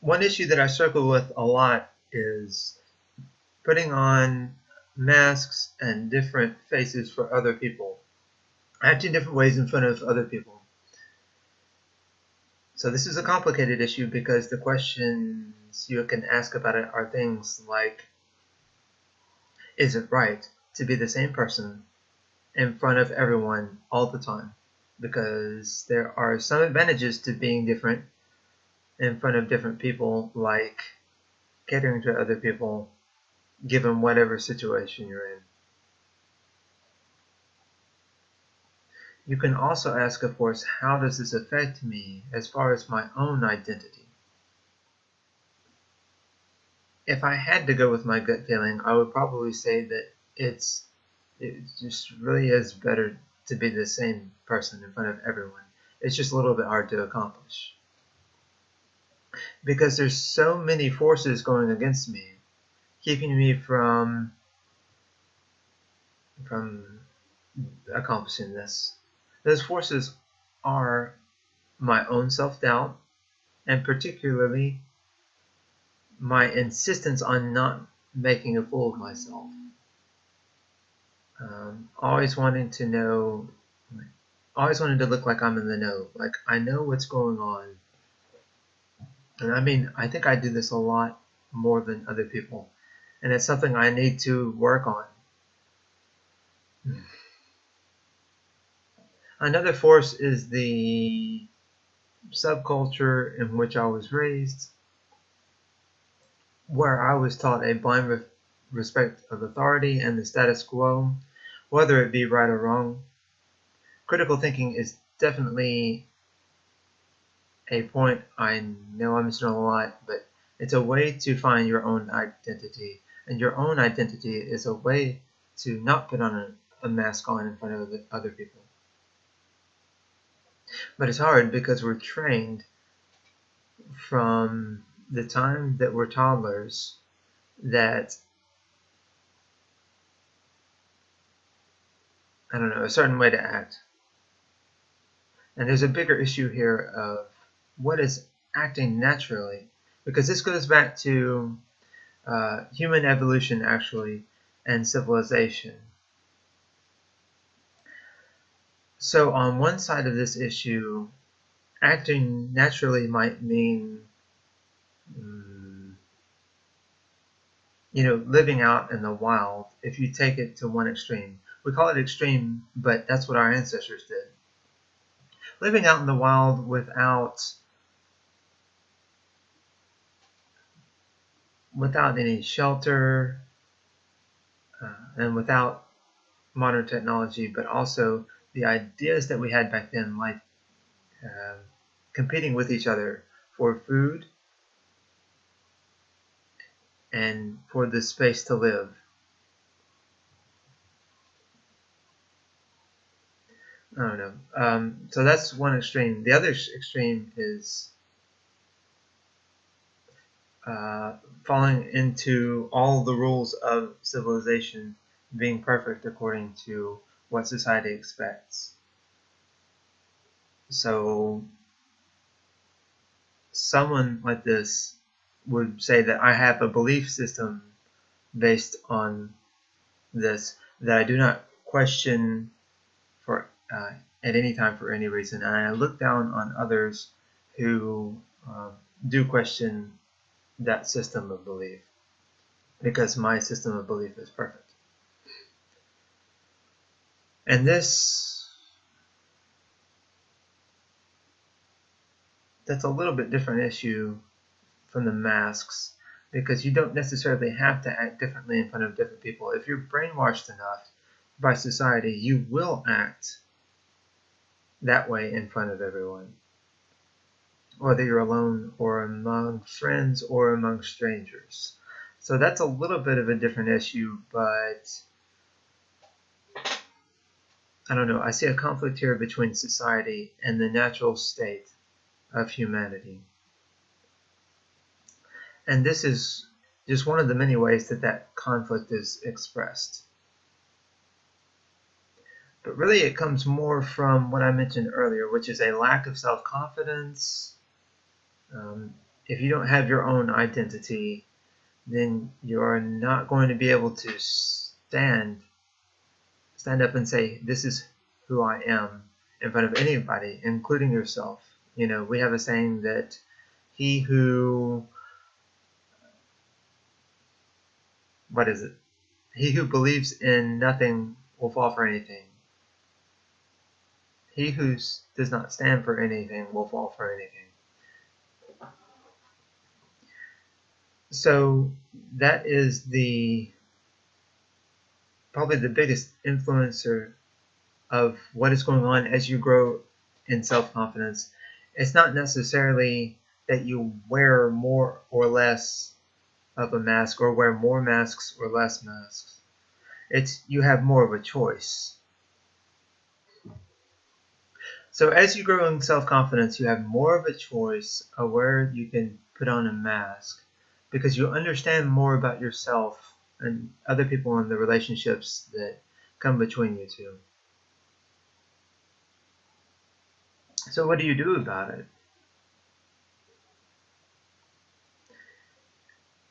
One issue that I struggle with a lot is putting on masks and different faces for other people, acting different ways in front of other people. So this is a complicated issue because the questions you can ask about it are things like, is it right to be the same person in front of everyone all the time? Because there are some advantages to being different in front of different people, like catering to other people, given whatever situation you're in. You can also ask, of course, how does this affect me as far as my own identity? If I had to go with my gut feeling, I would probably say that it just really is better to be the same person in front of everyone. It's just a little bit hard to accomplish. Because there's so many forces going against me, keeping me from accomplishing this. Those forces are my own self-doubt, and particularly my insistence on not making a fool of myself. Always wanting to know, always wanting to look like I'm in the know, like I know what's going on. And I mean, I think I do this a lot more than other people, and it's something I need to work on. Another force is the subculture in which I was raised, where I was taught a blind respect of authority and the status quo, whether it be right or wrong. Critical thinking is definitely a point I know I mention a lot, but it's a way to find your own identity, and your own identity is a way to not put on a mask on in front of other people. But it's hard because we're trained from the time that we're toddlers that, I don't know, a certain way to act. And there's a bigger issue here of what is acting naturally, because this goes back to human evolution actually and civilization. So on one side of this issue, acting naturally might mean living out in the wild. If you take it to one extreme, we call it extreme, but that's what our ancestors did. Living out in the wild without any shelter and without modern technology, but also the ideas that we had back then, like competing with each other for food and for the space to live. I don't know. So that's one extreme. The other extreme is falling into all the rules of civilization, being perfect according to what society expects. So someone like this would say that I have a belief system based on this that I do not question for at any time for any reason, and I look down on others who do question that system of belief because my system of belief is perfect. And that's a little bit different issue from the masks, because you don't necessarily have to act differently in front of different people. If you're brainwashed enough by society, you will act that way in front of everyone, whether you're alone or among friends or among strangers. So that's a little bit of a different issue, but I don't know. I see a conflict here between society and the natural state of humanity. And this is just one of the many ways that that conflict is expressed. But really it comes more from what I mentioned earlier, which is a lack of self-confidence. if you don't have your own identity, then you're not going to be able to stand up and say, this is who I am, in front of anybody, including yourself. You know, we have a saying that he who, what is it? He who believes in nothing will fall for anything. He who does not stand for anything will fall for anything. So that is probably the biggest influencer of what is going on as you grow in self-confidence. It's not necessarily that you wear more or less of a mask, or wear more masks or less masks. It's you have more of a choice. So as you grow in self-confidence, you have more of a choice of where you can put on a mask, because you understand more about yourself and other people and the relationships that come between you two. So what do you do about it?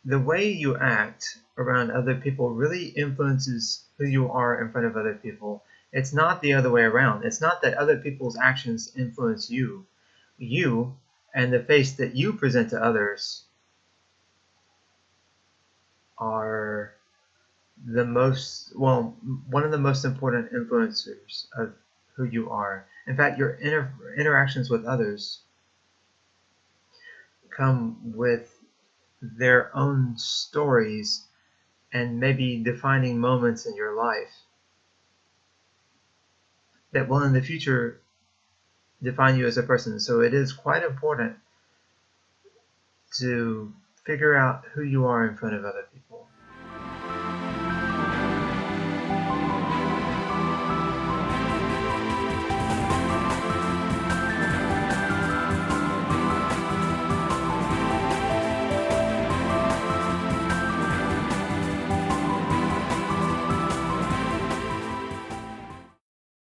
The way you act around other people really influences who you are in front of other people. It's not the other way around. It's not that other people's actions influence you. You and the face that you present to others are one of the most important influencers of who you are. In fact, your interactions with others come with their own stories and maybe defining moments in your life that will in the future define you as a person. So it is quite important to figure out who you are in front of other people.